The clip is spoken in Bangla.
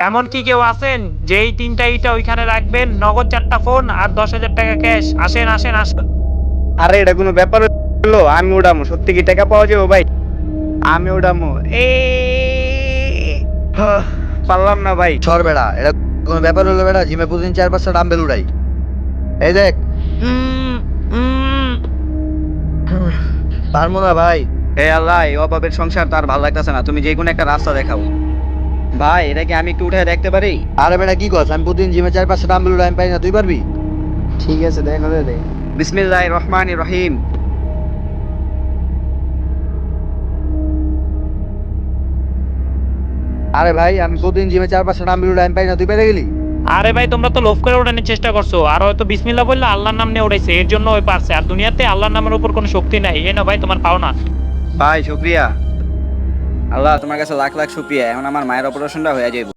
এমন কি কেউ আছেন যে এই 3টা ইটা ওইখানে রাখবেন, নগদ 4টা ফোন আর 10,000 টাকা ক্যাশ? আসেন আসেন আসেন। আরে এটা কোনো ব্যাপার হলো? আমি উড়ামো, সত্যি কি টাকা পাওয়া যাবে ভাই? আমি উড়ামো। হাহ, পারলাম না ভাই। সর বেড়া, এটা কোনো ব্যাপার হলো বেড়া? জিমে প্রতিদিন 4-5টা ডাম্বেল উড়াই। এই দেখ, উম, উম, পারবো না ভাই। হে আল্লাহ, এই অভাবের সংসার তার ভালো লাগতেছে না, তুমি যে কোনো একটা রাস্তা দেখাও। ভাই এটা কি আমি একটু উঠে দেখতে পারি? আরে বেটা কি কস? আমি প্রতিদিন জিমে 4-5টা ডাম্বেল উড়াই, আমি পারি না, তুই পারবি? ঠিক আছে, দেখা দে। বিসমিল্লাহির রহমানির রহিম। আরে ভাই, আমি প্রতিদিন জিমে 4-5টা ডাম্বেল উড়াই, আমি পারি না, তুই পেরে গেলি? আরে ভাই তোমরা তো লোভ করে ওঠানোর চেষ্টা করছো, আর হয়তো বিসমিল্লাহ বললে আল্লাহর নাম নিয়ে উড়াইছে, এর জন্য ওই পারছে। আর দুনিয়াতে আল্লাহর নামের উপর কোনো শক্তি নাই। এই না ভাই তোমার পাওনা। ভাই শুক্রিয়া। আল্লাহ তোমার কাছে লাখ লাখ শুক্রিয়া, এখন আমার মায়ের অপারেশনটা হয়ে যাবে।